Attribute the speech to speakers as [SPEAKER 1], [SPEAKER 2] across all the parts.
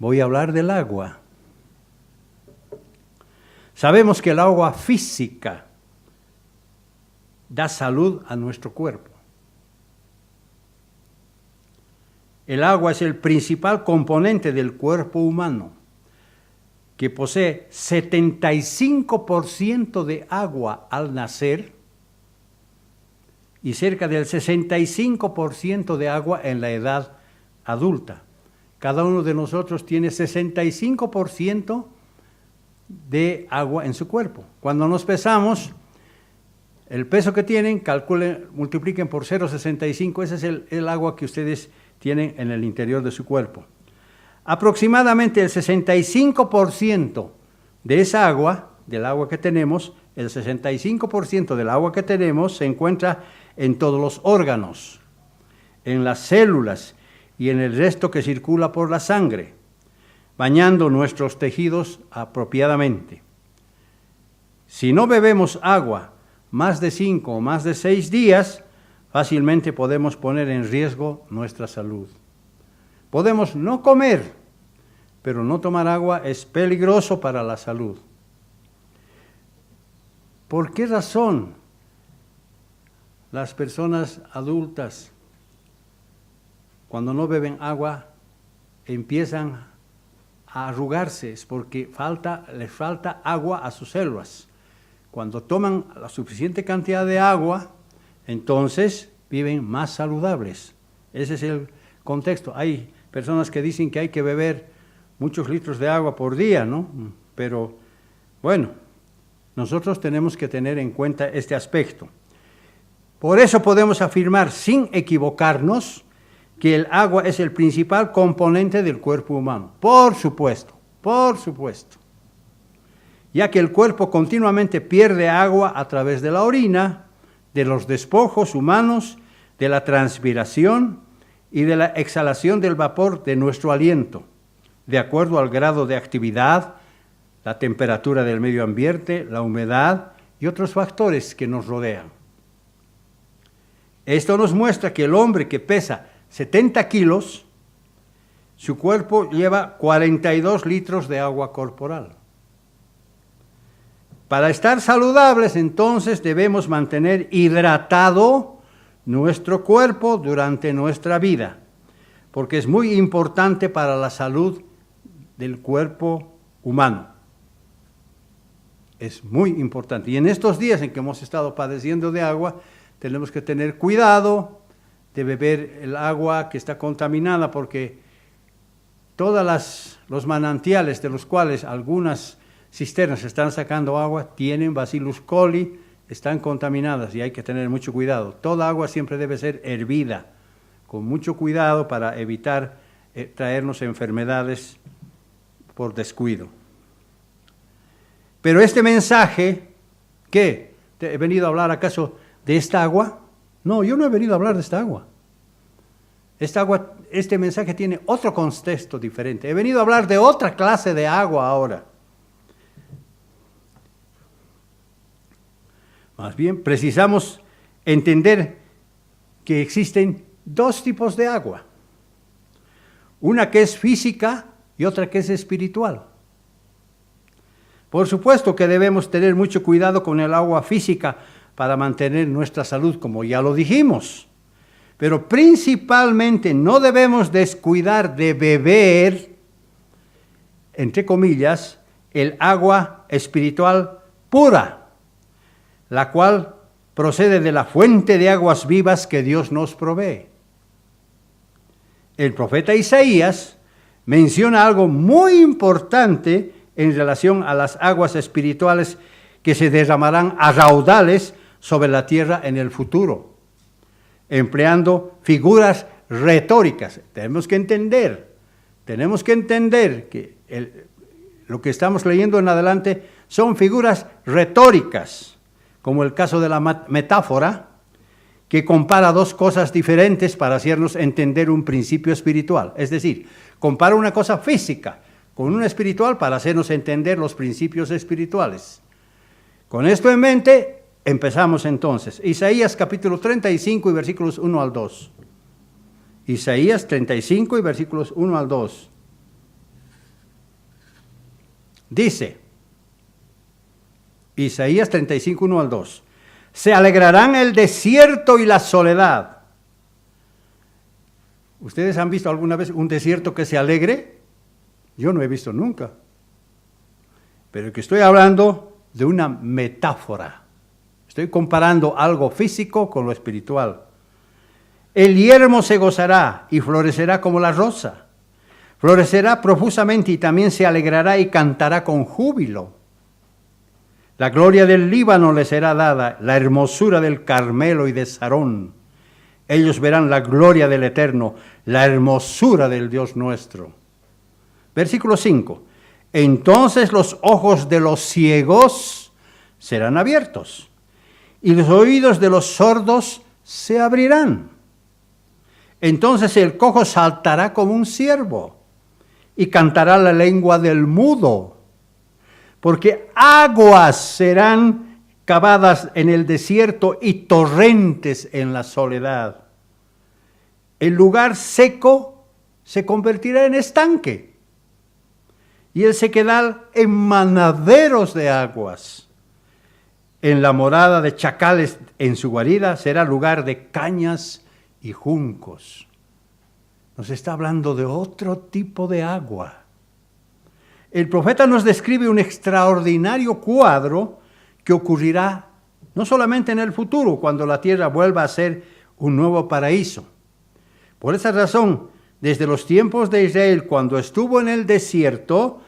[SPEAKER 1] Voy a hablar del agua. Sabemos que el agua física da salud a nuestro cuerpo. El agua es el principal componente del cuerpo humano, que posee 75% de agua al nacer y cerca del 65% de agua en la edad adulta. Cada uno de nosotros tiene 65% de agua en su cuerpo. Cuando nos pesamos, el peso que tienen, calculen, multipliquen por 0,65, ese es el agua que ustedes tienen en el interior de su cuerpo. Aproximadamente el 65% de esa agua, del agua que tenemos, el 65% del agua que tenemos se encuentra en todos los órganos, en las células y en el resto que circula por la sangre, bañando nuestros tejidos apropiadamente. Si no bebemos agua más de 5 o más de 6 días, fácilmente podemos poner en riesgo nuestra salud. Podemos no comer, pero no tomar agua es peligroso para la salud. ¿Por qué razón las personas adultas, cuando no beben agua, empiezan a arrugarse? Es porque les falta agua a sus células. Cuando toman la suficiente cantidad de agua, entonces viven más saludables. Ese es el contexto. Hay personas que dicen que hay que beber muchos litros de agua por día, ¿no? Pero, bueno, nosotros tenemos que tener en cuenta este aspecto. Por eso podemos afirmar, sin equivocarnos, que el agua es el principal componente del cuerpo humano. Por supuesto, ya que el cuerpo continuamente pierde agua a través de la orina, de los despojos humanos, de la transpiración y de la exhalación del vapor de nuestro aliento, de acuerdo al grado de actividad, la temperatura del medio ambiente, la humedad y otros factores que nos rodean. Esto nos muestra que el hombre que pesa 70 kilos, su cuerpo lleva 42 litros de agua corporal. Para estar saludables, entonces, debemos mantener hidratado nuestro cuerpo durante nuestra vida, porque es muy importante para la salud del cuerpo humano. Es muy importante. Y en estos días en que hemos estado padeciendo de agua, tenemos que tener cuidado de beber el agua que está contaminada, porque todos los manantiales de los cuales algunas cisternas están sacando agua tienen Bacillus coli, están contaminadas y hay que tener mucho cuidado. Toda agua siempre debe ser hervida, con mucho cuidado para evitar traernos enfermedades por descuido. Pero este mensaje, ¿qué? ¿He venido a hablar acaso de esta agua? No, yo no he venido a hablar de esta agua. Este mensaje tiene otro contexto diferente. He venido a hablar de otra clase de agua ahora. Más bien, precisamos entender que existen dos tipos de agua. Una que es física y otra que es espiritual. Por supuesto que debemos tener mucho cuidado con el agua física para mantener nuestra salud, como ya lo dijimos. Pero principalmente no debemos descuidar de beber, entre comillas, el agua espiritual pura, la cual procede de la fuente de aguas vivas que Dios nos provee. El profeta Isaías menciona algo muy importante en relación a las aguas espirituales que se derramarán a raudales sobre la tierra en el futuro, empleando figuras retóricas. Tenemos que entender que lo que estamos leyendo en adelante son figuras retóricas, como el caso de la metáfora, que compara dos cosas diferentes para hacernos entender un principio espiritual. Es decir, compara una cosa física con una espiritual para hacernos entender los principios espirituales. Con esto en mente, empezamos entonces. Isaías capítulo 35 y versículos 1 al 2. Isaías 35 y versículos 1 al 2. Dice, Isaías 35, 1 al 2, se alegrarán el desierto y la soledad. ¿Ustedes han visto alguna vez un desierto que se alegre? Yo no he visto nunca. Pero que estoy hablando de una metáfora. Estoy comparando algo físico con lo espiritual. El yermo se gozará y florecerá como la rosa. Florecerá profusamente y también se alegrará y cantará con júbilo. La gloria del Líbano le será dada, la hermosura del Carmelo y de Sarón. Ellos verán la gloria del Eterno, la hermosura del Dios nuestro. Versículo 5. Entonces los ojos de los ciegos serán abiertos y los oídos de los sordos se abrirán. Entonces el cojo saltará como un ciervo y cantará la lengua del mudo, porque aguas serán cavadas en el desierto y torrentes en la soledad. El lugar seco se convertirá en estanque y el sequedal en manaderos de aguas. En la morada de chacales en su guarida será lugar de cañas y juncos. Nos está hablando de otro tipo de agua. El profeta nos describe un extraordinario cuadro que ocurrirá no solamente en el futuro, cuando la tierra vuelva a ser un nuevo paraíso. Por esa razón, desde los tiempos de Israel, cuando estuvo en el desierto,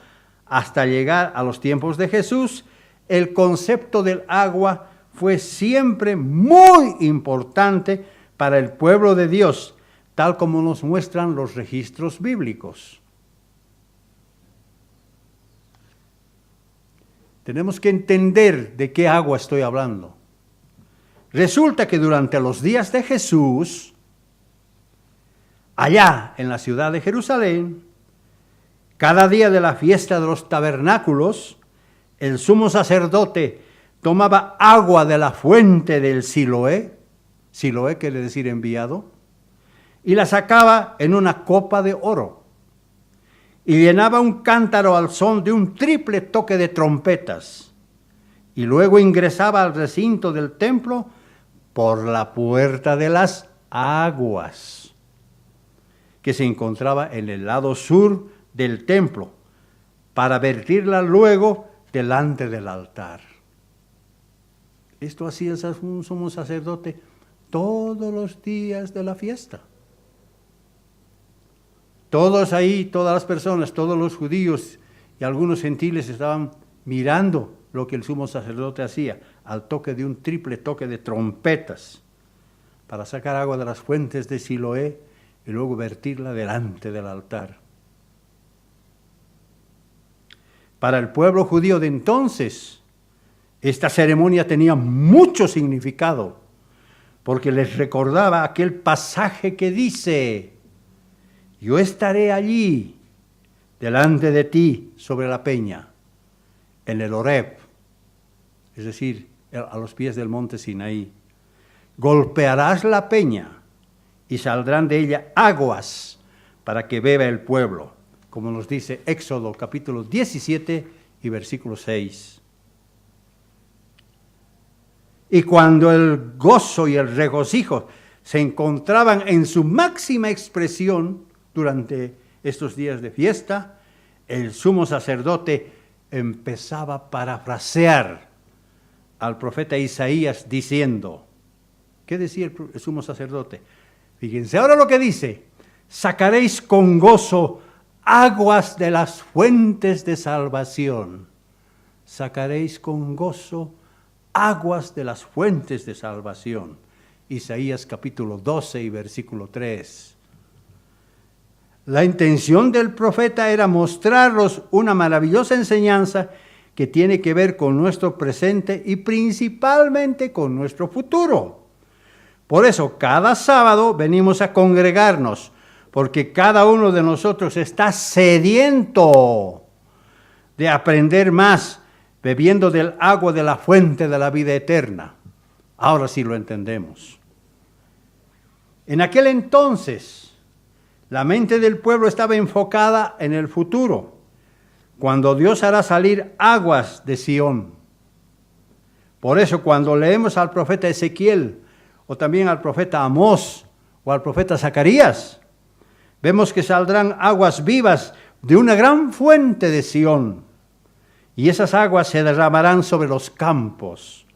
[SPEAKER 1] hasta llegar a los tiempos de Jesús, el concepto del agua fue siempre muy importante para el pueblo de Dios, tal como nos muestran los registros bíblicos. Tenemos que entender de qué agua estoy hablando. Resulta que durante los días de Jesús, allá en la ciudad de Jerusalén, cada día de la fiesta de los tabernáculos, el sumo sacerdote tomaba agua de la fuente del Siloé, Siloé quiere decir enviado, y la sacaba en una copa de oro, y llenaba un cántaro al son de un triple toque de trompetas, y luego ingresaba al recinto del templo por la puerta de las aguas, que se encontraba en el lado sur del templo, para vertirla luego delante del altar. Esto hacía un sumo sacerdote todos los días de la fiesta. Todos ahí, todas las personas, todos los judíos y algunos gentiles estaban mirando lo que el sumo sacerdote hacía, al toque de un triple toque de trompetas, para sacar agua de las fuentes de Siloé y luego vertirla delante del altar. Para el pueblo judío de entonces, esta ceremonia tenía mucho significado, porque les recordaba aquel pasaje que dice: yo estaré allí, delante de ti, sobre la peña, en el Horeb, es decir, a los pies del monte Sinaí. Golpearás la peña y saldrán de ella aguas para que beba el pueblo, como nos dice Éxodo capítulo 17 y versículo 6. Y cuando el gozo y el regocijo se encontraban en su máxima expresión durante estos días de fiesta, el sumo sacerdote empezaba a parafrasear al profeta Isaías diciendo, ¿qué decía el sumo sacerdote? Fíjense ahora lo que dice: sacaréis con gozo aguas de las fuentes de salvación. Sacaréis con gozo aguas de las fuentes de salvación. Isaías capítulo 12 y versículo 3. La intención del profeta era mostrarnos una maravillosa enseñanza que tiene que ver con nuestro presente y principalmente con nuestro futuro. Por eso, cada sábado venimos a congregarnos, porque cada uno de nosotros está sediento de aprender más, bebiendo del agua de la fuente de la vida eterna. Ahora sí lo entendemos. En aquel entonces, la mente del pueblo estaba enfocada en el futuro. cuando Dios hará salir aguas de Sión. Por eso cuando leemos al profeta Ezequiel, o también al profeta Amós, o al profeta Zacarías, vemos que saldrán aguas vivas de una gran fuente de Sión, y esas aguas se derramarán sobre los campos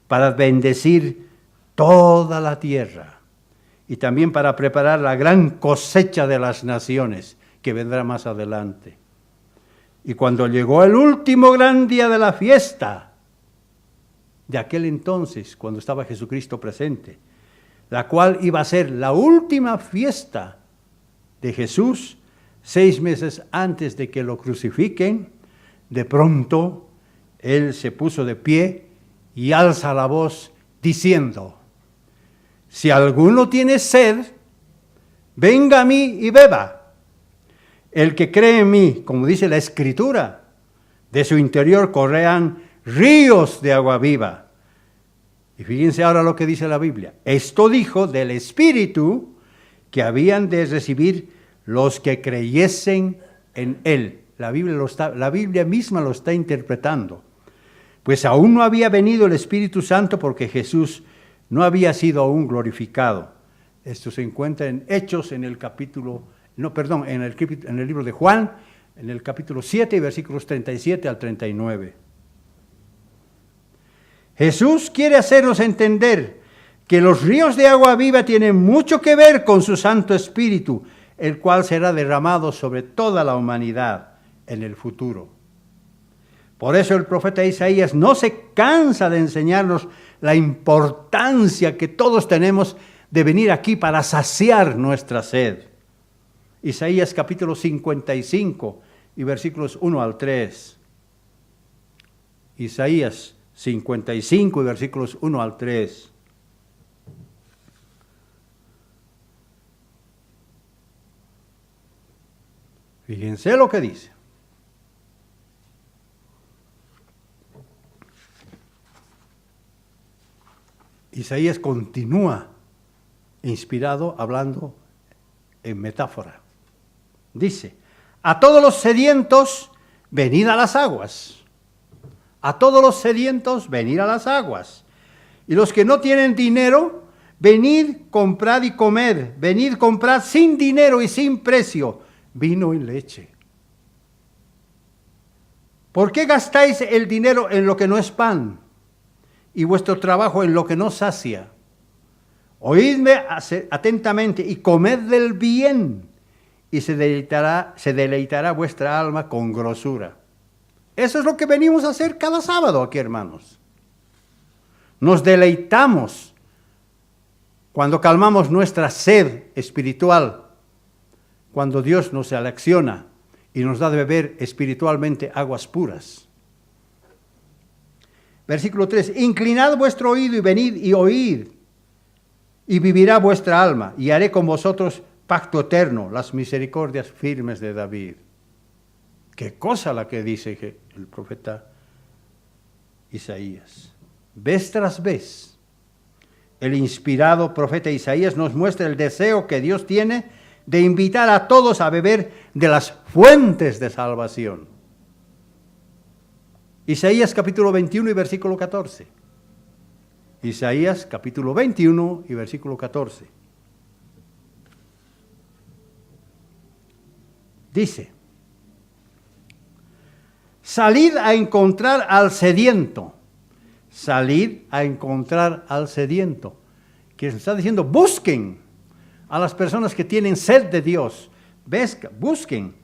[SPEAKER 1] para bendecir toda la tierra, y también para preparar la gran cosecha de las naciones que vendrá más adelante. Y cuando llegó el último gran día de la fiesta, de aquel entonces, cuando estaba Jesucristo presente, la cual iba a ser la última fiesta de Jesús, 6 meses antes de que lo crucifiquen, de pronto Él se puso de pie y alza la voz diciendo: si alguno tiene sed, venga a mí y beba. El que cree en mí, como dice la Escritura, de su interior correrán ríos de agua viva. Y fíjense ahora lo que dice la Biblia. Esto dijo del Espíritu que habían de recibir los que creyesen en Él. La Biblia misma lo está interpretando. Pues aún no había venido el Espíritu Santo porque Jesús no había sido aún glorificado. Esto se encuentra en Hechos, en el libro de Juan, en el capítulo 7, versículos 37 al 39. Jesús quiere hacernos entender que los ríos de agua viva tienen mucho que ver con su Santo Espíritu, el cual será derramado sobre toda la humanidad en el futuro. Por eso el profeta Isaías no se cansa de enseñarnos la importancia que todos tenemos de venir aquí para saciar nuestra sed. Isaías capítulo 55 y versículos 1 al 3. Isaías 55 y versículos 1 al 3. Fíjense lo que dice. Isaías continúa inspirado hablando en metáfora. Dice: a todos los sedientos, venid a las aguas. A todos los sedientos, venid a las aguas. Y los que no tienen dinero, venid, comprad y comed. Venid, comprad sin dinero y sin precio vino y leche. ¿Por qué gastáis el dinero en lo que no es pan y vuestro trabajo en lo que no sacia? Oídme atentamente y comed del bien, y se deleitará vuestra alma con grosura. Eso es lo que venimos a hacer cada sábado aquí, hermanos. Nos deleitamos cuando calmamos nuestra sed espiritual, cuando Dios nos selecciona y nos da de beber espiritualmente aguas puras. Versículo 3, inclinad vuestro oído y venid y oíd, y vivirá vuestra alma, y haré con vosotros pacto eterno, las misericordias firmes de David. Qué cosa la que dice el profeta Isaías. Vez tras vez, el inspirado profeta Isaías nos muestra el deseo que Dios tiene de invitar a todos a beber de las fuentes de salvación. Isaías capítulo 21 y versículo 14. Isaías capítulo 21 y versículo 14. Dice: salid a encontrar al sediento. Salid a encontrar al sediento. Que está diciendo, busquen a las personas que tienen sed de Dios. Busquen.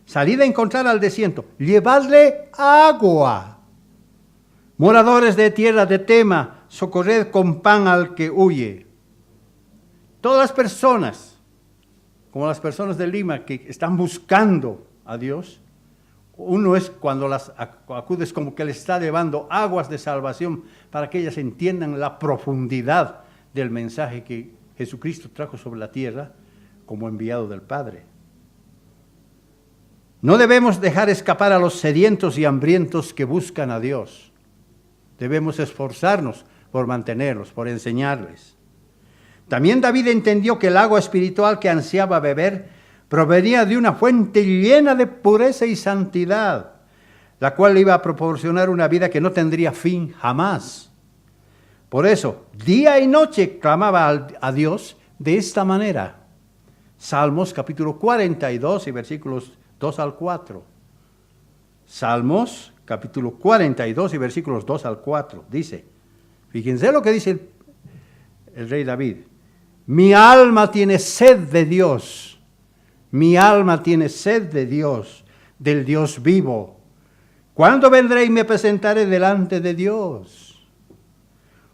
[SPEAKER 1] Salid a encontrar al sediento. Llevadle agua. Moradores de tierra de Tema, socorred con pan al que huye. Todas las personas, como las personas de Lima que están buscando a Dios, uno es cuando las acudes como que les está llevando aguas de salvación para que ellas entiendan la profundidad del mensaje que Jesucristo trajo sobre la tierra como enviado del Padre. No debemos dejar escapar a los sedientos y hambrientos que buscan a Dios. Debemos esforzarnos por mantenerlos, por enseñarles. También David entendió que el agua espiritual que ansiaba beber provenía de una fuente llena de pureza y santidad. la cual le iba a proporcionar una vida que no tendría fin jamás. Por eso, día y noche clamaba a Dios de esta manera. Salmos capítulo 42 y versículos 2 al 4. Salmos capítulo 42 y versículos 2 al 4. Dice, fíjense lo que dice el rey David. Mi alma tiene sed de Dios. Mi alma tiene sed de Dios, del Dios vivo. ¿Cuándo vendré y me presentaré delante de Dios?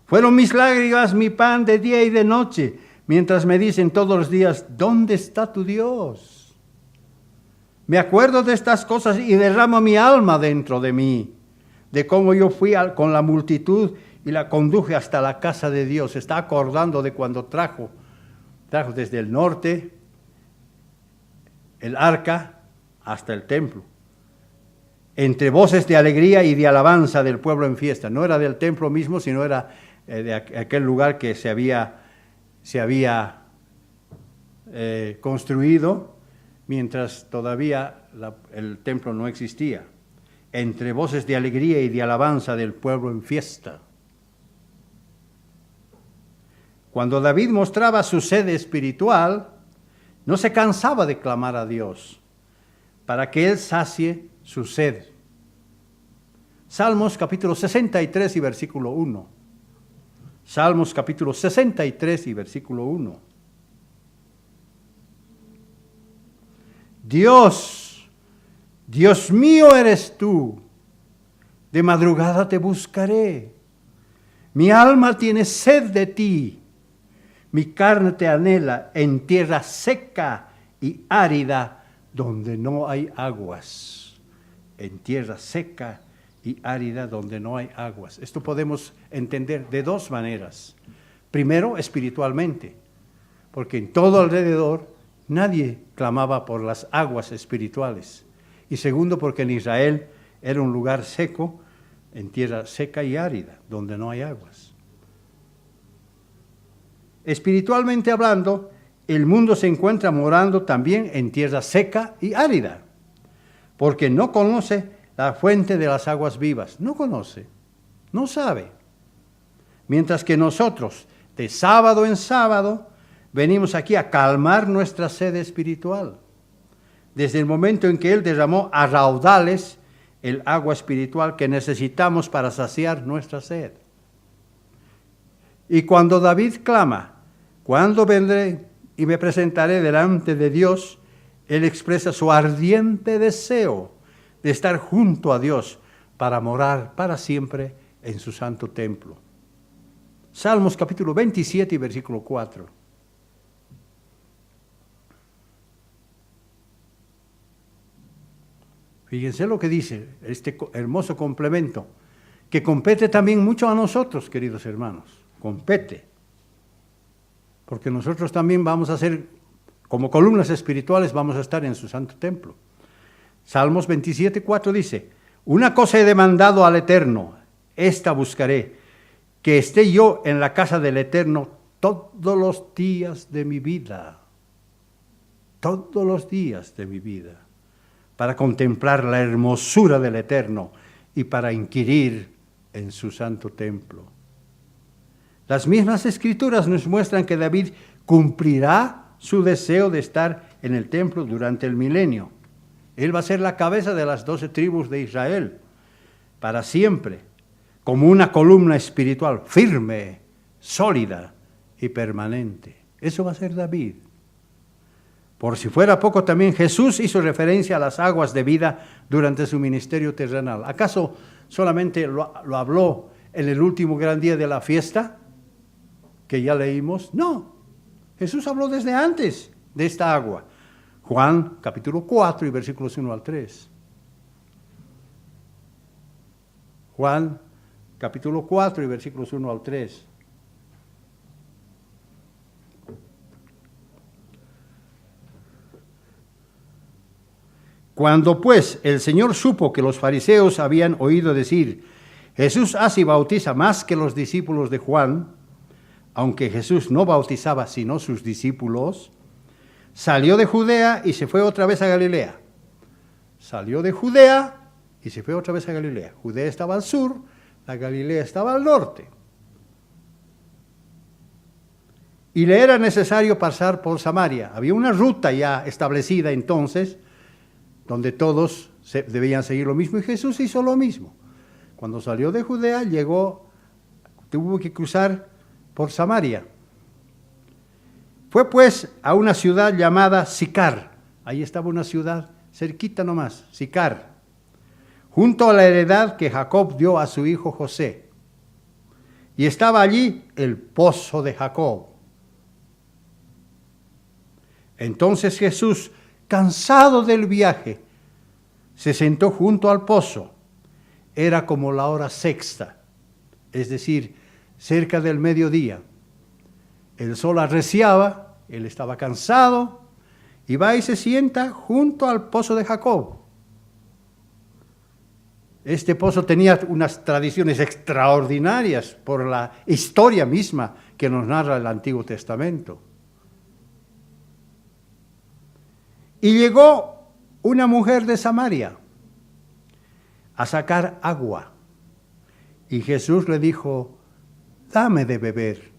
[SPEAKER 1] Fueron mis lágrimas mi pan de día y de noche, mientras me dicen todos los días, ¿dónde está tu Dios? Me acuerdo de estas cosas y derramo mi alma dentro de mí, de cómo yo fui con la multitud y la conduje hasta la casa de Dios. Se está acordando de cuando trajo desde el norte el arca hasta el templo, entre voces de alegría y de alabanza del pueblo en fiesta. No era del templo mismo, sino era de aquel lugar que se había construido mientras todavía el templo no existía. Entre voces de alegría y de alabanza del pueblo en fiesta. Cuando David mostraba su sed espiritual, no se cansaba de clamar a Dios para que Él sacie su sed. Salmos capítulo 63 y versículo 1. Salmos capítulo 63 y versículo 1. Dios, Dios mío eres tú, de madrugada te buscaré. Mi alma tiene sed de ti. Mi carne te anhela en tierra seca y árida donde no hay aguas. En tierra seca y árida donde no hay aguas. Esto podemos entender de dos maneras. Primero, espiritualmente, porque en todo alrededor nadie clamaba por las aguas espirituales. Y segundo, porque en Israel era un lugar seco, en tierra seca y árida, donde no hay aguas. Espiritualmente hablando, el mundo se encuentra morando también en tierra seca y árida, porque no conoce la fuente de las aguas vivas. No conoce, no sabe. Mientras que nosotros, de sábado en sábado, venimos aquí a calmar nuestra sed espiritual. Desde el momento en que Él derramó a raudales el agua espiritual que necesitamos para saciar nuestra sed. Y cuando David clama, ¿cuándo vendré y me presentaré delante de Dios? Él expresa su ardiente deseo de estar junto a Dios para morar para siempre en su santo templo. Salmos capítulo 27 y versículo 4. Fíjense lo que dice este hermoso complemento, que compete también mucho a nosotros, queridos hermanos. Compete. Porque nosotros también vamos a ser, como columnas espirituales, vamos a estar en su santo templo. Salmos 27, 4 dice, una cosa he demandado al Eterno, esta buscaré, que esté yo en la casa del Eterno todos los días de mi vida. Todos los días de mi vida. Para contemplar la hermosura del Eterno y para inquirir en su santo templo. Las mismas escrituras nos muestran que David cumplirá su deseo de estar en el templo durante el milenio. Él va a ser la cabeza de las 12 tribus de Israel, para siempre, como una columna espiritual firme, sólida y permanente. Eso va a ser David. Por si fuera poco, también Jesús hizo referencia a las aguas de vida durante su ministerio terrenal. ¿Acaso solamente lo habló en el último gran día de la fiesta que ya leímos? No, Jesús habló desde antes de esta agua. Juan capítulo 4 y versículos 1 al 3. Juan capítulo 4 y versículos 1 al 3. Cuando pues el Señor supo que los fariseos habían oído decir, Jesús hace y bautiza más que los discípulos de Juan, aunque Jesús no bautizaba sino sus discípulos, salió de Judea y se fue otra vez a Galilea. Salió de Judea y se fue otra vez a Galilea. Judea estaba al sur, la Galilea estaba al norte. Y le era necesario pasar por Samaria. Había una ruta ya establecida entonces, donde todos debían seguir lo mismo, y Jesús hizo lo mismo. Cuando salió de Judea, tuvo que cruzar por Samaria. Fue pues a una ciudad llamada Sicar. Ahí estaba una ciudad cerquita nomás, Sicar, junto a la heredad que Jacob dio a su hijo José. Y estaba allí el pozo de Jacob. Entonces Jesús, cansado del viaje, se sentó junto al pozo. Era como la hora sexta, es decir, cerca del mediodía. El sol arreciaba, él estaba cansado, y va y se sienta junto al pozo de Jacob. Este pozo tenía unas tradiciones extraordinarias por la historia misma que nos narra el Antiguo Testamento. Y llegó una mujer de Samaria a sacar agua. Y Jesús le dijo, dame de beber.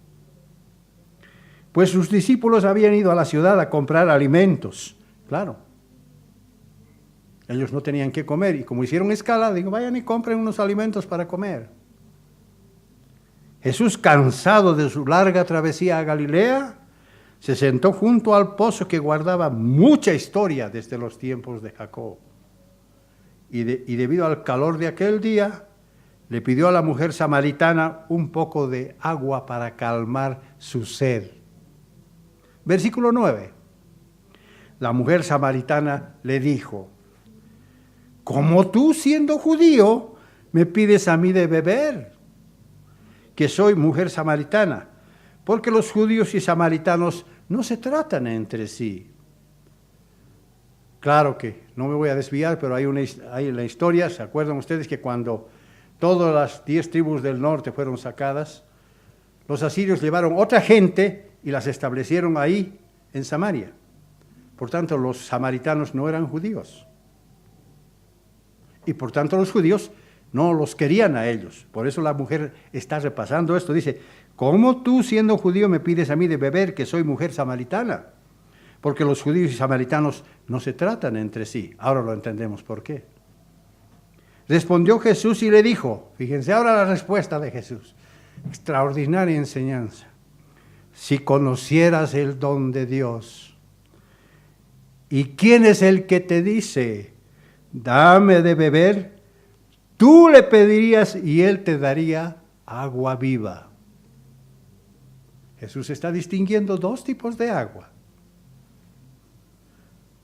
[SPEAKER 1] Pues sus discípulos habían ido a la ciudad a comprar alimentos. Claro, ellos no tenían que comer. Y como hicieron escala, digo, vayan y compren unos alimentos para comer. Jesús, cansado de su larga travesía a Galilea, se sentó junto al pozo que guardaba mucha historia desde los tiempos de Jacob. Y debido al calor de aquel día, le pidió a la mujer samaritana un poco de agua para calmar su sed. Versículo 9. La mujer samaritana le dijo, ¿cómo tú, siendo judío, me pides a mí de beber? Que soy mujer samaritana. Porque los judíos y samaritanos no se tratan entre sí. Claro que no me voy a desviar, pero hay en la historia, ¿se acuerdan ustedes que cuando todas las 10 tribus del norte fueron sacadas, los asirios llevaron otra gente y las establecieron ahí en Samaria? Por tanto, los samaritanos no eran judíos. Y por tanto los judíos no los querían a ellos. Por eso la mujer está repasando esto. Dice, ¿cómo tú, siendo judío, me pides a mí de beber que soy mujer samaritana? Porque los judíos y samaritanos no se tratan entre sí. Ahora lo entendemos por qué. Respondió Jesús y le dijo, fíjense ahora la respuesta de Jesús, extraordinaria enseñanza. Si conocieras el don de Dios, ¿y quién es el que te dice, dame de beber? Tú le pedirías y él te daría agua viva. Jesús está distinguiendo dos tipos de agua.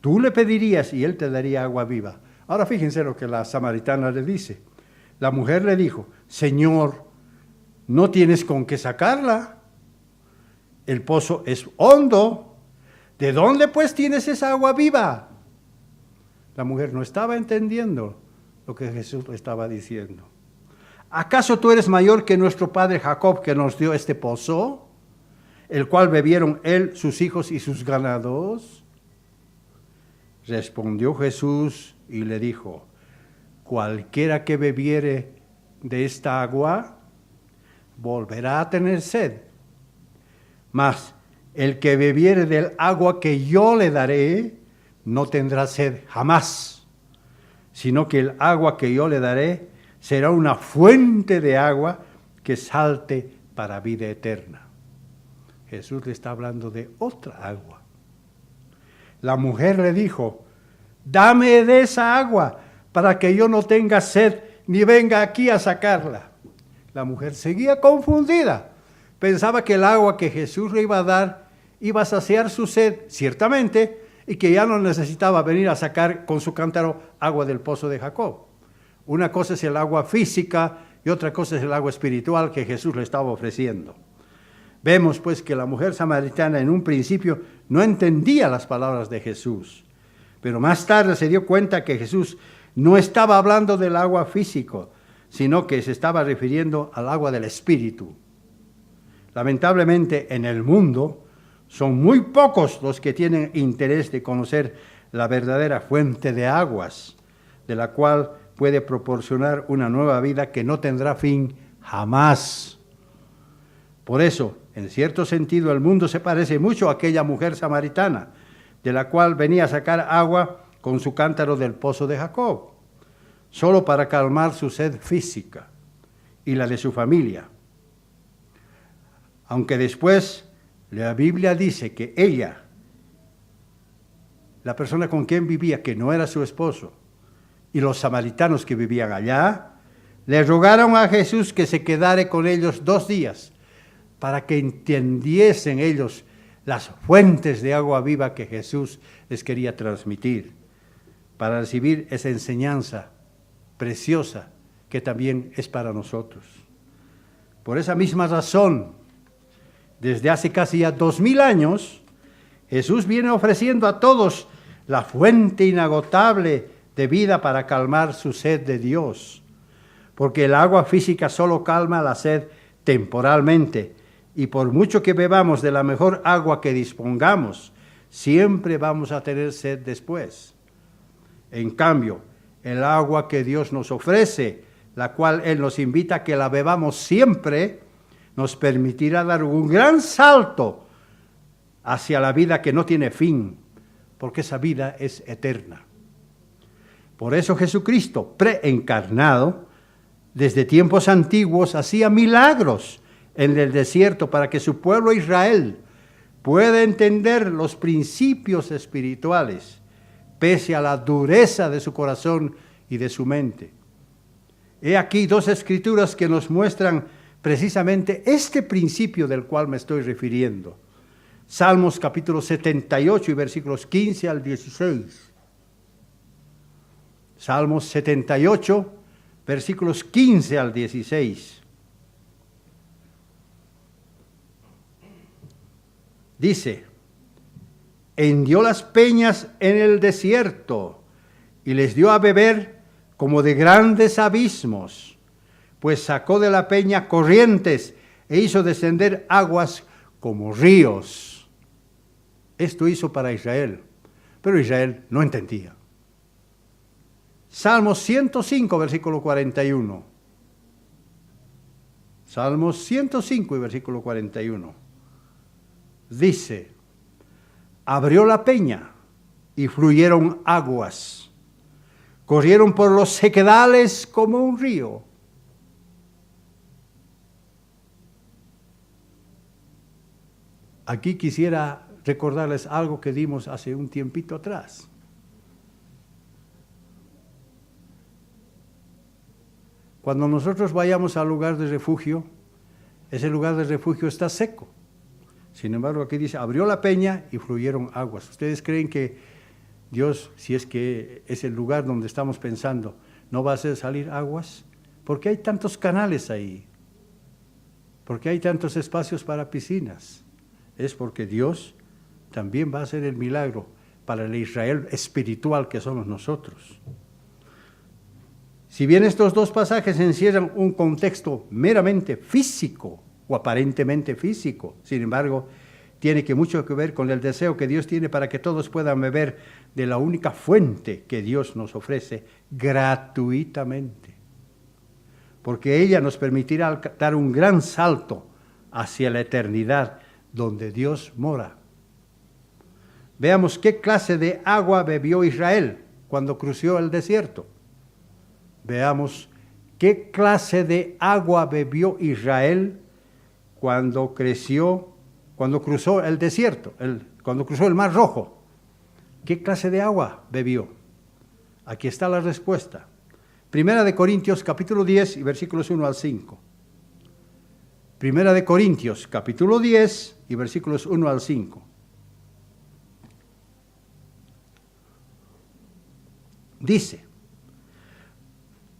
[SPEAKER 1] Tú le pedirías y él te daría agua viva. Ahora fíjense lo que la samaritana le dice. La mujer le dijo, Señor, no tienes con qué sacarla. El pozo es hondo. ¿De dónde pues tienes esa agua viva? La mujer no estaba entendiendo lo que Jesús le estaba diciendo. ¿Acaso tú eres mayor que nuestro padre Jacob, que nos dio este pozo, el cual bebieron él, sus hijos y sus ganados? Respondió Jesús y le dijo, cualquiera que bebiere de esta agua, volverá a tener sed. Mas el que bebiere del agua que yo le daré, no tendrá sed jamás, sino que el agua que yo le daré será una fuente de agua que salte para vida eterna. Jesús le está hablando de otra agua. La mujer le dijo, dame de esa agua para que yo no tenga sed ni venga aquí a sacarla. La mujer seguía confundida. Pensaba que el agua que Jesús le iba a dar iba a saciar su sed, ciertamente, y que ya no necesitaba venir a sacar con su cántaro agua del pozo de Jacob. Una cosa es el agua física y otra cosa es el agua espiritual que Jesús le estaba ofreciendo. Vemos pues que la mujer samaritana en un principio no entendía las palabras de Jesús, pero más tarde se dio cuenta que Jesús no estaba hablando del agua físico, sino que se estaba refiriendo al agua del Espíritu. Lamentablemente en el mundo son muy pocos los que tienen interés de conocer la verdadera fuente de aguas, de la cual puede proporcionar una nueva vida que no tendrá fin jamás. Por eso, en cierto sentido, el mundo se parece mucho a aquella mujer samaritana, de la cual venía a sacar agua con su cántaro del pozo de Jacob, solo para calmar su sed física y la de su familia. Aunque después la Biblia dice que ella, la persona con quien vivía, que no era su esposo, y los samaritanos que vivían allá, le rogaron a Jesús que se quedara con ellos 2 días, para que entendiesen ellos las fuentes de agua viva que Jesús les quería transmitir, para recibir esa enseñanza preciosa que también es para nosotros. Por esa misma razón, desde hace casi ya 2000 años, Jesús viene ofreciendo a todos la fuente inagotable de vida para calmar su sed de Dios, porque el agua física solo calma la sed temporalmente, y por mucho que bebamos de la mejor agua que dispongamos, siempre vamos a tener sed después. En cambio, el agua que Dios nos ofrece, la cual Él nos invita a que la bebamos siempre, nos permitirá dar un gran salto hacia la vida que no tiene fin, porque esa vida es eterna. Por eso Jesucristo, preencarnado, desde tiempos antiguos hacía milagros en el desierto para que su pueblo Israel pueda entender los principios espirituales, pese a la dureza de su corazón y de su mente. He aquí 2 escrituras que nos muestran precisamente este principio del cual me estoy refiriendo. Salmos capítulo 78 y versículos 15 al 16. Salmos 78, versículos 15 al 16. Dice: hendió las peñas en el desierto y les dio a beber como de grandes abismos, pues sacó de la peña corrientes e hizo descender aguas como ríos. Esto hizo para Israel, pero Israel no entendía. Salmos 105, versículo 41. Salmos 105 y versículo 41. Dice: abrió la peña y fluyeron aguas, corrieron por los sequedales como un río. Aquí quisiera recordarles algo que dimos hace un tiempito atrás. Cuando nosotros vayamos al lugar de refugio, ese lugar de refugio está seco. Sin embargo, aquí dice: abrió la peña y fluyeron aguas. ¿Ustedes creen que Dios, si es que es el lugar donde estamos pensando, no va a hacer salir aguas? ¿Por qué hay tantos canales ahí? ¿Por qué hay tantos espacios para piscinas? Es porque Dios también va a hacer el milagro para el Israel espiritual que somos nosotros. Si bien estos 2 pasajes encierran un contexto meramente físico o aparentemente físico, sin embargo, tiene mucho que ver con el deseo que Dios tiene para que todos puedan beber de la única fuente que Dios nos ofrece gratuitamente, porque ella nos permitirá dar un gran salto hacia la eternidad donde Dios mora. Veamos qué clase de agua bebió Israel cuando cruzó el desierto. Veamos qué clase de agua bebió Israel cuando cruzó el desierto, cuando cruzó el Mar Rojo. ¿Qué clase de agua bebió? Aquí está la respuesta. Primera de Corintios, capítulo 10 y versículos 1 al 5. Primera de Corintios, capítulo 10 y versículos 1 al 5. Dice: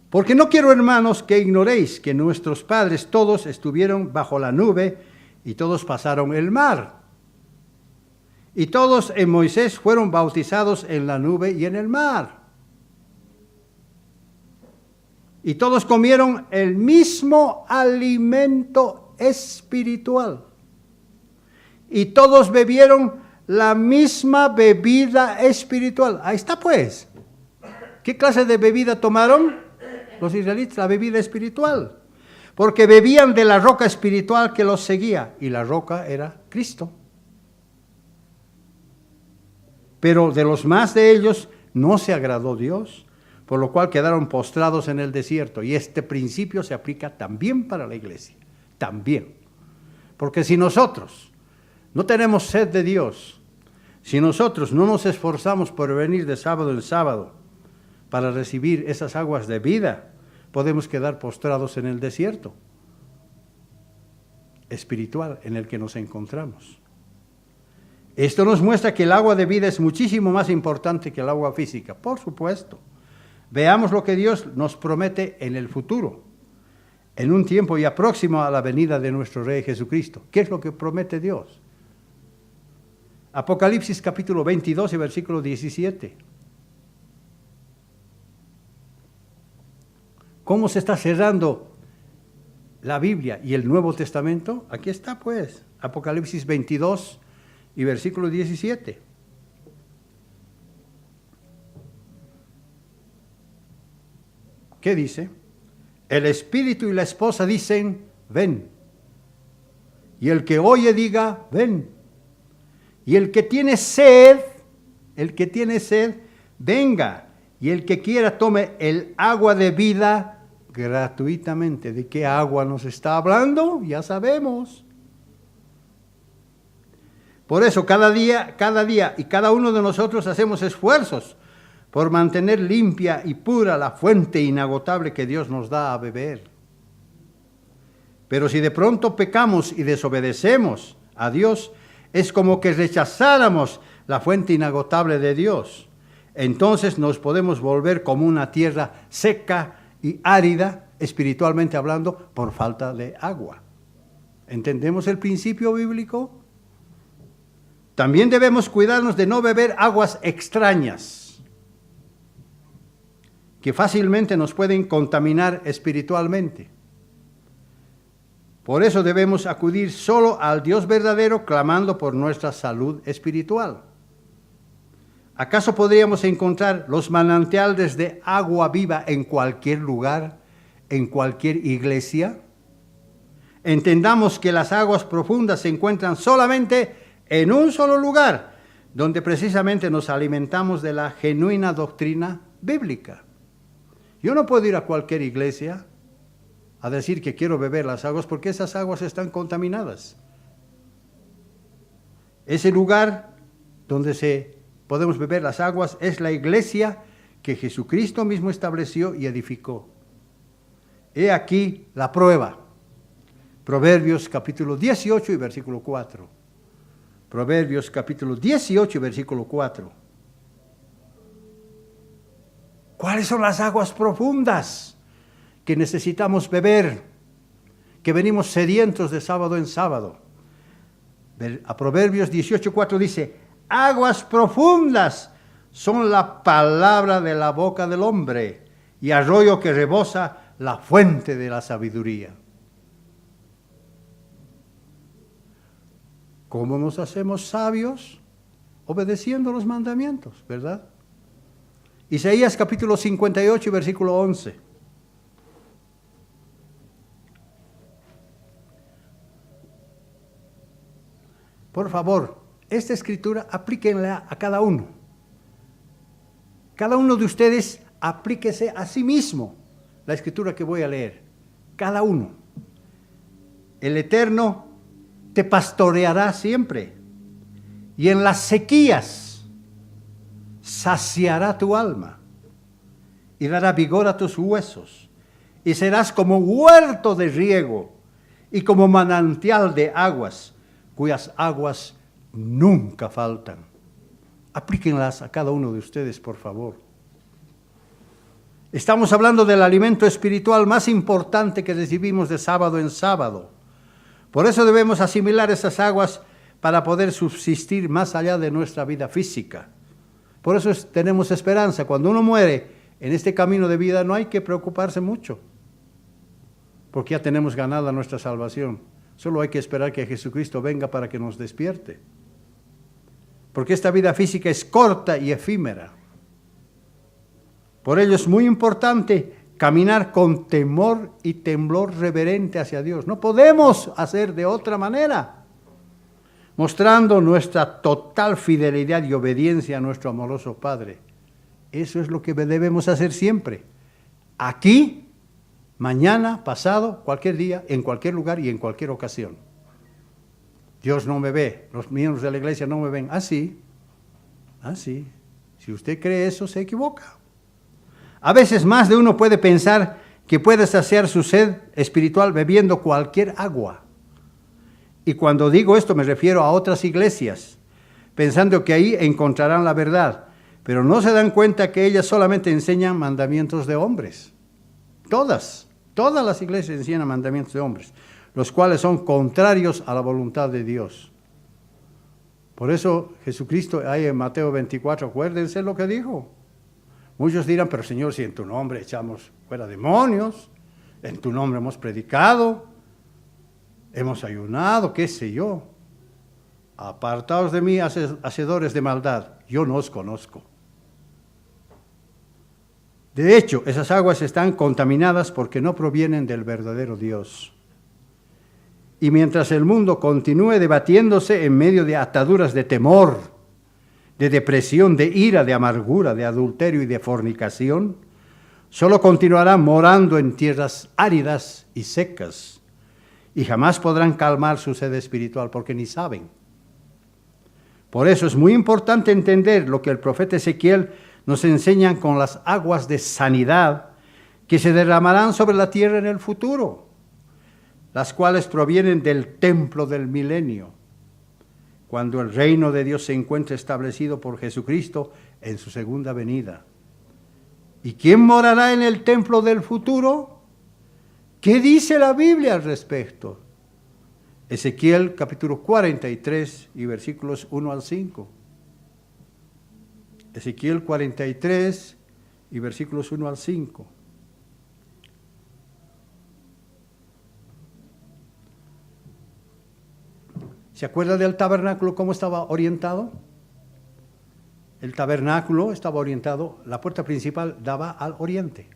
[SPEAKER 1] porque no quiero, hermanos, que ignoréis que nuestros padres todos estuvieron bajo la nube y todos pasaron el mar. Y todos en Moisés fueron bautizados en la nube y en el mar. Y todos comieron el mismo alimento espiritual. Y todos bebieron la misma bebida espiritual. Ahí está pues. ¿Qué clase de bebida tomaron? los israelitas, la bebida espiritual. Porque bebían de la roca espiritual que los seguía, y la roca era Cristo. Pero de los más de ellos no se agradó Dios, por lo cual quedaron postrados en el desierto. Y este principio se aplica también para la iglesia, también. Porque si nosotros no tenemos sed de Dios, si nosotros no nos esforzamos por venir de sábado en sábado para recibir esas aguas de vida, podemos quedar postrados en el desierto espiritual en el que nos encontramos. Esto nos muestra que el agua de vida es muchísimo más importante que el agua física, por supuesto. Veamos lo que Dios nos promete en el futuro, en un tiempo ya próximo a la venida de nuestro Rey Jesucristo. ¿Qué es lo que promete Dios? Apocalipsis capítulo 22 y versículo 17. ¿Cómo se está cerrando la Biblia y el Nuevo Testamento? Aquí está pues, Apocalipsis 22 y versículo 17. ¿Qué dice? El espíritu y la esposa dicen, ven. Y el que oye diga, ven. Y el que tiene sed, venga. Y el que quiera tome el agua de vida gratuitamente. ¿De qué agua nos está hablando? Ya sabemos. Por eso cada día y cada uno de nosotros hacemos esfuerzos por mantener limpia y pura la fuente inagotable que Dios nos da a beber. Pero si de pronto pecamos y desobedecemos a Dios, es como que rechazáramos la fuente inagotable de Dios. Entonces nos podemos volver como una tierra seca y árida, espiritualmente hablando, por falta de agua. ¿Entendemos el principio bíblico? También debemos cuidarnos de no beber aguas extrañas, que fácilmente nos pueden contaminar espiritualmente. Por eso debemos acudir solo al Dios verdadero, clamando por nuestra salud espiritual. ¿Acaso podríamos encontrar los manantiales de agua viva en cualquier lugar, en cualquier iglesia? Entendamos que las aguas profundas se encuentran solamente en un solo lugar, donde precisamente nos alimentamos de la genuina doctrina bíblica. Yo no puedo ir a cualquier iglesia a decir que quiero beber las aguas porque esas aguas están contaminadas. Ese lugar donde podemos beber las aguas es la iglesia que Jesucristo mismo estableció y edificó. He aquí la prueba. Proverbios capítulo 18 y versículo 4. Proverbios capítulo 18 y versículo 4. ¿Cuáles son las aguas profundas que necesitamos beber? Que venimos sedientos de sábado en sábado. A Proverbios 18:4 dice, aguas profundas son la palabra de la boca del hombre y arroyo que rebosa la fuente de la sabiduría. ¿Cómo nos hacemos sabios? Obedeciendo los mandamientos, ¿verdad? Isaías capítulo 58 y versículo 11. Por favor, esta escritura aplíquenla a cada uno. Cada uno de ustedes aplíquese a sí mismo la escritura que voy a leer. Cada uno. El Eterno te pastoreará siempre, y en las sequías saciará tu alma, y dará vigor a tus huesos, y serás como huerto de riego, y como manantial de aguas, cuyas aguas nunca faltan. Aplíquenlas a cada uno de ustedes, por favor. Estamos hablando del alimento espiritual más importante que recibimos de sábado en sábado. Por eso debemos asimilar esas aguas para poder subsistir más allá de nuestra vida física. Por eso tenemos esperanza. Cuando uno muere en este camino de vida no hay que preocuparse mucho, porque ya tenemos ganada nuestra salvación. Solo hay que esperar que Jesucristo venga para que nos despierte. Porque esta vida física es corta y efímera. Por ello es muy importante caminar con temor y temblor reverente hacia Dios. No podemos hacer de otra manera, mostrando nuestra total fidelidad y obediencia a nuestro amoroso Padre. Eso es lo que debemos hacer siempre. Aquí, mañana, pasado, cualquier día, en cualquier lugar y en cualquier ocasión. Dios no me ve, los miembros de la iglesia no me ven. Así. Si usted cree eso, se equivoca. A veces más de uno puede pensar que puede saciar su sed espiritual bebiendo cualquier agua. Y cuando digo esto me refiero a otras iglesias, pensando que ahí encontrarán la verdad. Pero no se dan cuenta que ellas solamente enseñan mandamientos de hombres. Todas las iglesias enseñan mandamientos de hombres, los cuales son contrarios a la voluntad de Dios. Por eso Jesucristo, ahí en Mateo 24, acuérdense lo que dijo. Muchos dirán, pero Señor, si en tu nombre echamos fuera demonios, en tu nombre hemos predicado, hemos ayunado, qué sé yo. Apartaos de mí, hacedores de maldad, yo no os conozco. De hecho, esas aguas están contaminadas porque no provienen del verdadero Dios. Y mientras el mundo continúe debatiéndose en medio de ataduras de temor, de depresión, de ira, de amargura, de adulterio y de fornicación, solo continuará morando en tierras áridas y secas y jamás podrán calmar su sed espiritual porque ni saben. Por eso es muy importante entender lo que el profeta Ezequiel nos enseña con las aguas de sanidad que se derramarán sobre la tierra en el futuro, las cuales provienen del templo del milenio, cuando el reino de Dios se encuentre establecido por Jesucristo en su segunda venida. ¿Y quién morará en el templo del futuro? ¿Qué dice la Biblia al respecto? Ezequiel capítulo 43 y versículos 1 al 5. Ezequiel 43 y versículos 1 al 5. ¿Se acuerda del tabernáculo cómo estaba orientado? El tabernáculo estaba orientado, la puerta principal daba al oriente.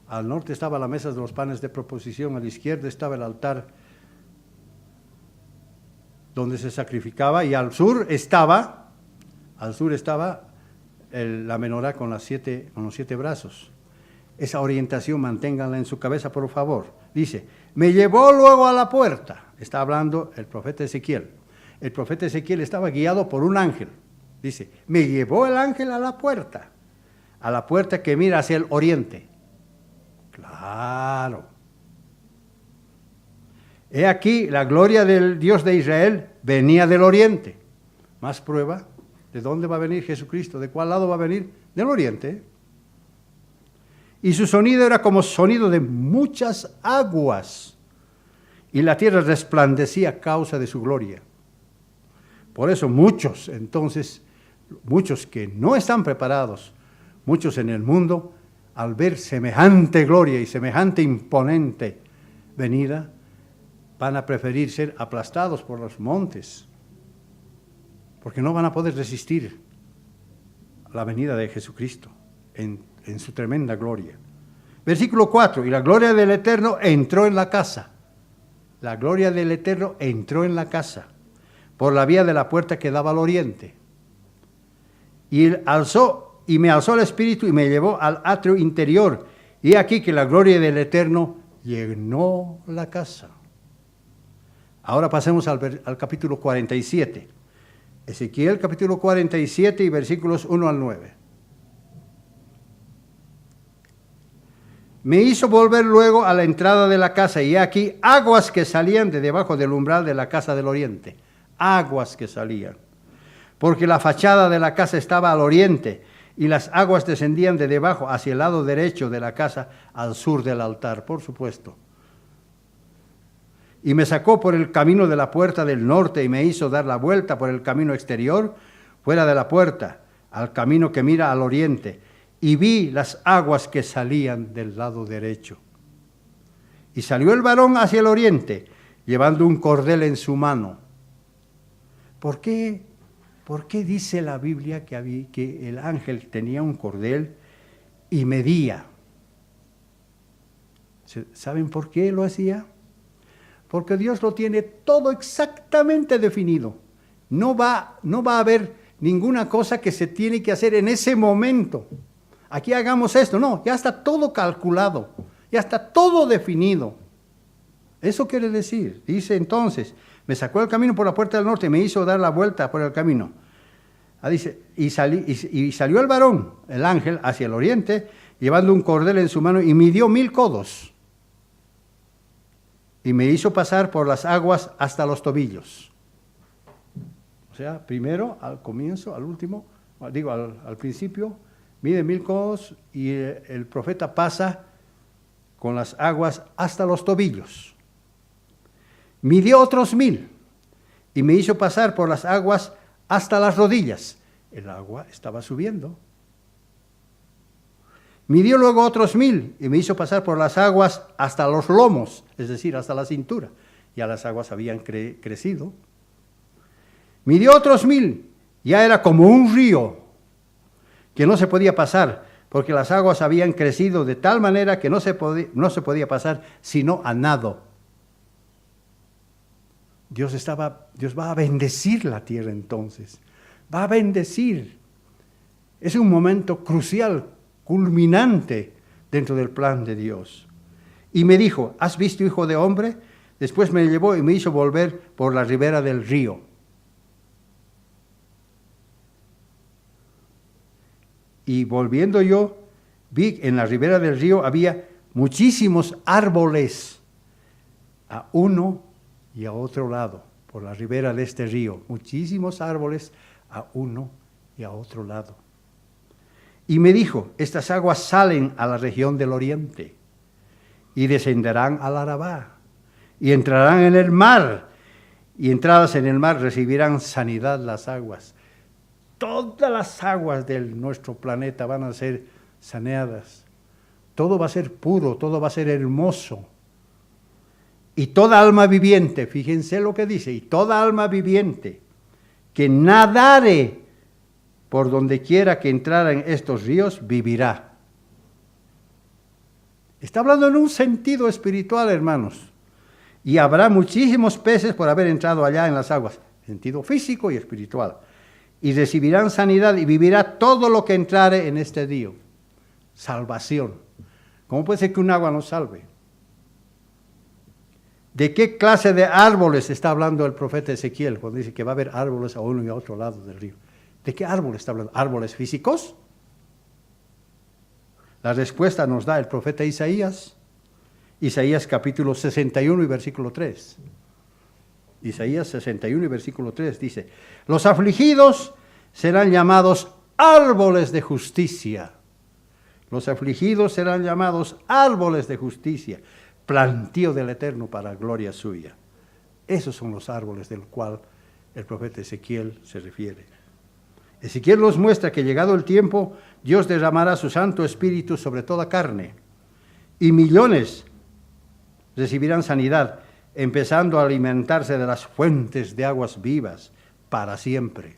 [SPEAKER 1] Al norte estaba la mesa de los panes de proposición, a la izquierda estaba el altar donde se sacrificaba, y al sur estaba la menorá con los 7 brazos. Esa orientación manténganla en su cabeza, por favor. Dice, me llevó luego a la puerta. Está hablando el profeta Ezequiel. El profeta Ezequiel estaba guiado por un ángel. Dice, me llevó el ángel a la puerta que mira hacia el oriente. Claro. He aquí, la gloria del Dios de Israel venía del oriente. Más prueba, ¿de dónde va a venir Jesucristo? ¿De cuál lado va a venir? Del oriente. Y su sonido era como sonido de muchas aguas, y la tierra resplandecía a causa de su gloria. Por eso muchos que no están preparados, muchos en el mundo, al ver semejante gloria y semejante imponente venida, van a preferir ser aplastados por los montes, porque no van a poder resistir a la venida de Jesucristo en su tremenda gloria. Versículo 4, y la gloria del Eterno entró en la casa. La gloria del Eterno entró en la casa, por la vía de la puerta que daba al oriente. Y me alzó el Espíritu y me llevó al atrio interior. Y aquí que la gloria del Eterno llenó la casa. Ahora pasemos al capítulo 47. Ezequiel capítulo 47 y versículos 1 al 9. Me hizo volver luego a la entrada de la casa, y aquí aguas que salían de debajo del umbral de la casa del oriente. Aguas que salían. Porque la fachada de la casa estaba al oriente, y las aguas descendían de debajo hacia el lado derecho de la casa, al sur del altar, por supuesto. Y me sacó por el camino de la puerta del norte, y me hizo dar la vuelta por el camino exterior, fuera de la puerta, al camino que mira al oriente. Y vi las aguas que salían del lado derecho. Y salió el varón hacia el oriente, llevando un cordel en su mano. ¿Por qué dice la Biblia que el ángel tenía un cordel y medía? ¿Saben por qué lo hacía? Porque Dios lo tiene todo exactamente definido. No va a haber ninguna cosa que se tiene que hacer en ese momento. Aquí hagamos esto. No, ya está todo calculado. Ya está todo definido. Eso quiere decir. Dice entonces, me sacó el camino por la puerta del norte y me hizo dar la vuelta por el camino. Dice, y salió el varón, el ángel, hacia el oriente, llevando un cordel en su mano y midió 1000 codos. Y me hizo pasar por las aguas hasta los tobillos. O sea, primero, al comienzo, al último, digo, al principio, mide 1000 codos y el profeta pasa con las aguas hasta los tobillos. Midió otros 1000 y me hizo pasar por las aguas hasta las rodillas. El agua estaba subiendo. Midió luego otros 1000 y me hizo pasar por las aguas hasta los lomos, es decir, hasta la cintura. Ya las aguas habían crecido. Midió otros 1000, ya era como un río que no se podía pasar, porque las aguas habían crecido de tal manera que no se podía pasar sino a nado. Dios va a bendecir la tierra entonces. Va a bendecir. Es un momento crucial, culminante dentro del plan de Dios. Y me dijo, ¿has visto, hijo de hombre? Después me llevó y me hizo volver por la ribera del río. Y volviendo yo, vi en la ribera del río había muchísimos árboles a uno y a otro lado, por la ribera de este río. Muchísimos árboles a uno y a otro lado. Y me dijo, estas aguas salen a la región del oriente y descenderán al Arabá y entrarán en el mar, y entradas en el mar recibirán sanidad las aguas. Todas las aguas de nuestro planeta van a ser saneadas. Todo va a ser puro, todo va a ser hermoso. Y toda alma viviente, fíjense lo que dice, y toda alma viviente que nadare por donde quiera que entrara en estos ríos, vivirá. Está hablando en un sentido espiritual, hermanos. Y habrá muchísimos peces por haber entrado allá en las aguas, sentido físico y espiritual. Y recibirán sanidad y vivirá todo lo que entrare en este río. Salvación. ¿Cómo puede ser que un agua nos salve? ¿De qué clase de árboles está hablando el profeta Ezequiel cuando dice que va a haber árboles a uno y a otro lado del río? ¿De qué árboles está hablando? ¿Árboles físicos? La respuesta nos da el profeta Isaías. Isaías capítulo 61 y versículo 3. Isaías 61 y versículo 3 dice, los afligidos serán llamados árboles de justicia. Los afligidos serán llamados árboles de justicia, plantío del Eterno para gloria suya. Esos son los árboles del cual el profeta Ezequiel se refiere. Ezequiel nos muestra que llegado el tiempo, Dios derramará su Santo Espíritu sobre toda carne, y millones recibirán sanidad, empezando a alimentarse de las fuentes de aguas vivas para siempre.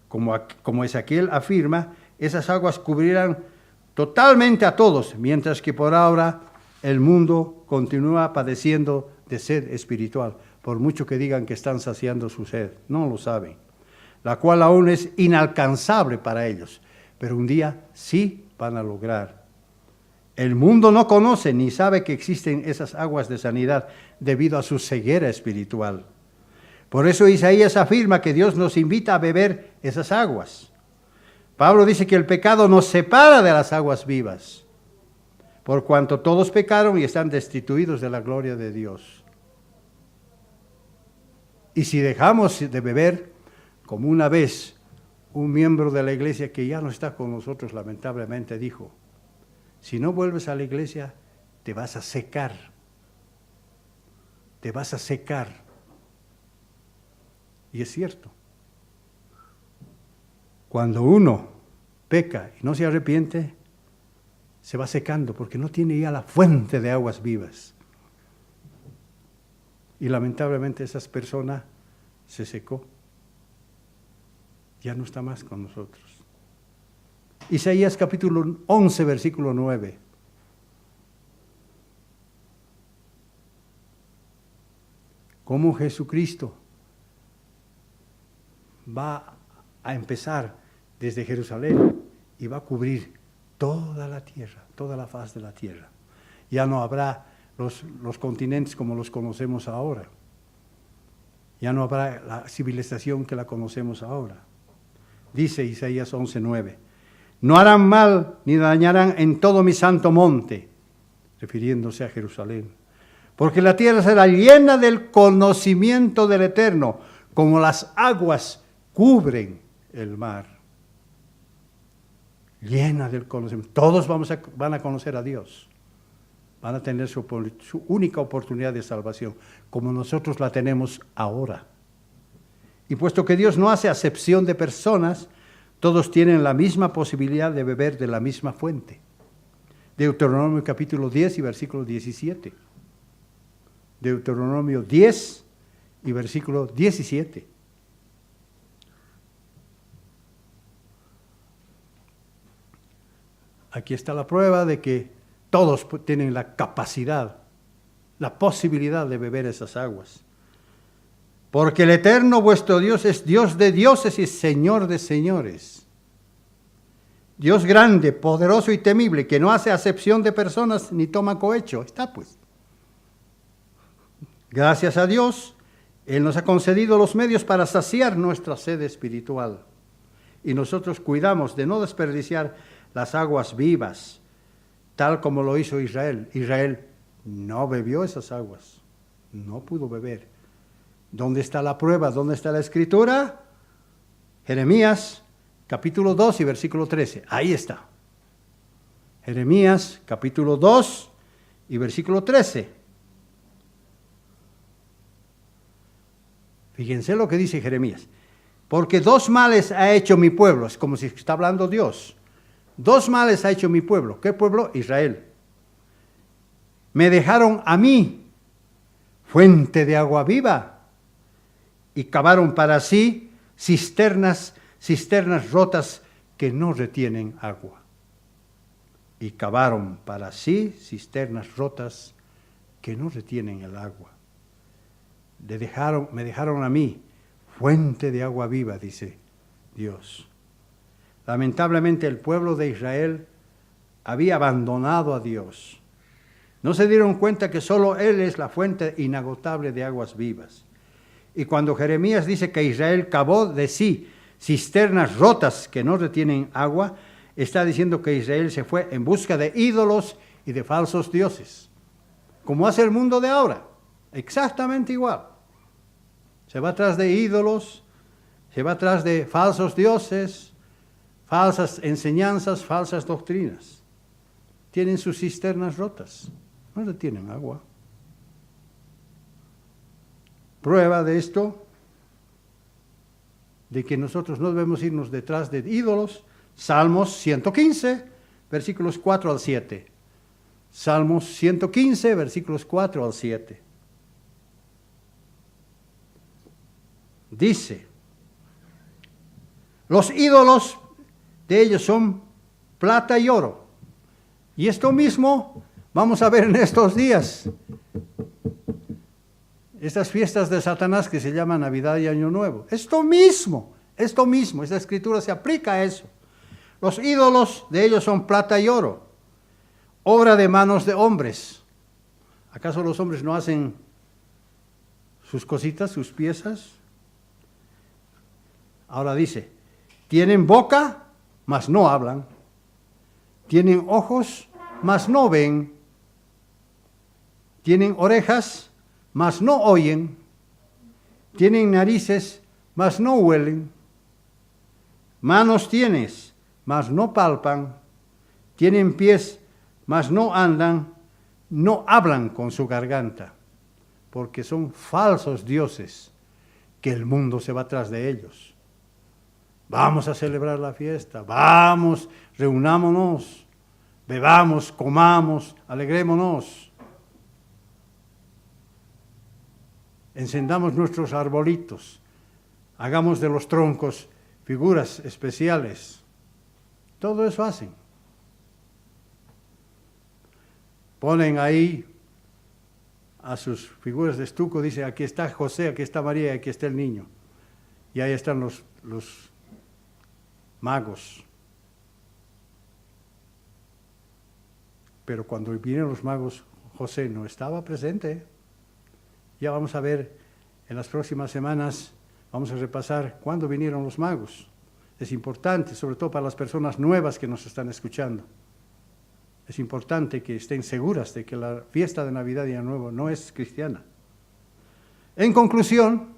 [SPEAKER 1] Como Ezequiel afirma, esas aguas cubrirán totalmente a todos, mientras que por ahora el mundo continúa padeciendo de sed espiritual, por mucho que digan que están saciando su sed, no lo saben, la cual aún es inalcanzable para ellos, pero un día sí van a lograr. El mundo no conoce ni sabe que existen esas aguas de sanidad debido a su ceguera espiritual. Por eso Isaías afirma que Dios nos invita a beber esas aguas. Pablo dice que el pecado nos separa de las aguas vivas, por cuanto todos pecaron y están destituidos de la gloria de Dios. Y si dejamos de beber, como una vez un miembro de la iglesia que ya no está con nosotros lamentablemente dijo, si no vuelves a la iglesia, te vas a secar. Te vas a secar. Y es cierto. Cuando uno peca y no se arrepiente, se va secando porque no tiene ya la fuente de aguas vivas. Y lamentablemente esa persona se secó. Ya no está más con nosotros. Isaías capítulo 11, versículo 9. cómo Jesucristo va a empezar desde Jerusalén y va a cubrir toda la tierra, toda la faz de la tierra. Ya no habrá los continentes como los conocemos ahora. Ya no habrá la civilización que la conocemos ahora. Dice Isaías 11:9, no harán mal ni dañarán en todo mi santo monte, refiriéndose a Jerusalén, porque la tierra será llena del conocimiento del Eterno, como las aguas cubren el mar. Llena del conocimiento. Todos van a conocer a Dios. Van a tener su única oportunidad de salvación, como nosotros la tenemos ahora. Y puesto que Dios no hace acepción de personas, todos tienen la misma posibilidad de beber de la misma fuente. Deuteronomio capítulo 10 y versículo 17. Deuteronomio 10 y versículo 17. Aquí está la prueba de que todos tienen la capacidad, la posibilidad de beber esas aguas. Porque el Eterno vuestro Dios es Dios de dioses y Señor de señores. Dios grande, poderoso y temible, que no hace acepción de personas ni toma cohecho. Está pues. Gracias a Dios, Él nos ha concedido los medios para saciar nuestra sed espiritual. Y nosotros cuidamos de no desperdiciar las aguas vivas, tal como lo hizo Israel. Israel no bebió esas aguas, no pudo beber. ¿Dónde está la prueba? ¿Dónde está la escritura? Jeremías capítulo 2 y versículo 13. Ahí está. Jeremías capítulo 2 y versículo 13. Fíjense lo que dice Jeremías. Porque dos males ha hecho mi pueblo. Es como si está hablando Dios. Dos males ha hecho mi pueblo. ¿Qué pueblo? Israel. Me dejaron a mí fuente de agua viva y cavaron para sí cisternas rotas que no retienen agua. Y cavaron para sí cisternas rotas que no retienen el agua. Me dejaron a mí fuente de agua viva, dice Dios. Lamentablemente el pueblo de Israel había abandonado a Dios. No se dieron cuenta que solo Él es la fuente inagotable de aguas vivas. Y cuando Jeremías dice que Israel cavó de sí cisternas rotas que no retienen agua, está diciendo que Israel se fue en busca de ídolos y de falsos dioses, como hace el mundo de ahora, exactamente igual. Se va atrás de ídolos, se va atrás de falsos dioses, falsas enseñanzas, falsas doctrinas. Tienen sus cisternas rotas, no retienen agua. Prueba de esto, de que nosotros no debemos irnos detrás de ídolos. Salmos 115, versículos 4 al 7. Salmos 115, versículos 4 al 7. Dice, los ídolos de ellos son plata y oro. Y esto mismo vamos a ver en estos días. Estas fiestas de Satanás que se llaman Navidad y Año Nuevo. Esto mismo, esta escritura se aplica a eso. Los ídolos de ellos son plata y oro, obra de manos de hombres. ¿Acaso los hombres no hacen sus cositas, sus piezas? Ahora dice, tienen boca, mas no hablan. Tienen ojos, mas no ven. Tienen orejas, mas no oyen. Tienen narices, mas no huelen. Manos tienes, mas no palpan. Tienen pies, mas no andan. No hablan con su garganta, porque son falsos dioses, que el mundo se va tras de ellos. Vamos a celebrar la fiesta, vamos, reunámonos, bebamos, comamos, alegrémonos. Encendamos nuestros arbolitos, hagamos de los troncos figuras especiales. Todo eso hacen. Ponen ahí a sus figuras de estuco, dice, aquí está José, aquí está María, aquí está el niño. Y ahí están los magos. Pero cuando vinieron los magos, José no estaba presente. Ya vamos a ver en las próximas semanas, vamos a repasar cuándo vinieron los magos. Es importante, sobre todo para las personas nuevas que nos están escuchando. Es importante que estén seguras de que la fiesta de Navidad y Año Nuevo no es cristiana. En conclusión,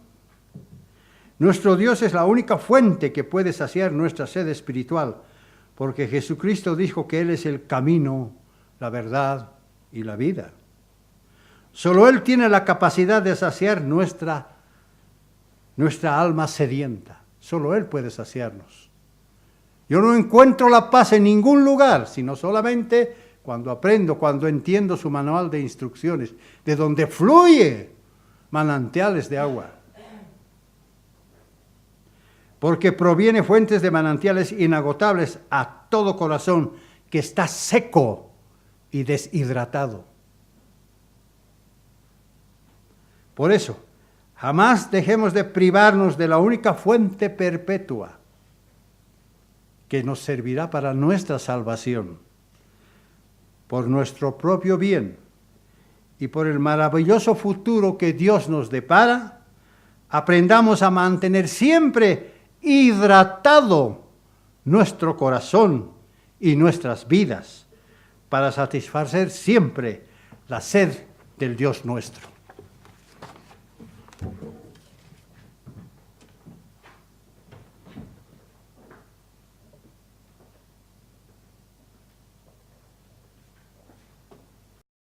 [SPEAKER 1] nuestro Dios es la única fuente que puede saciar nuestra sed espiritual, porque Jesucristo dijo que Él es el camino, la verdad y la vida. Solo Él tiene la capacidad de saciar nuestra alma sedienta. Solo Él puede saciarnos. Yo no encuentro la paz en ningún lugar, sino solamente cuando aprendo, cuando entiendo su manual de instrucciones, de donde fluye manantiales de agua. Porque proviene fuentes de manantiales inagotables a todo corazón que está seco y deshidratado. Por eso, jamás dejemos de privarnos de la única fuente perpetua que nos servirá para nuestra salvación, por nuestro propio bien y por el maravilloso futuro que Dios nos depara. Aprendamos a mantener siempre hidratado nuestro corazón y nuestras vidas para satisfacer siempre la sed del Dios nuestro.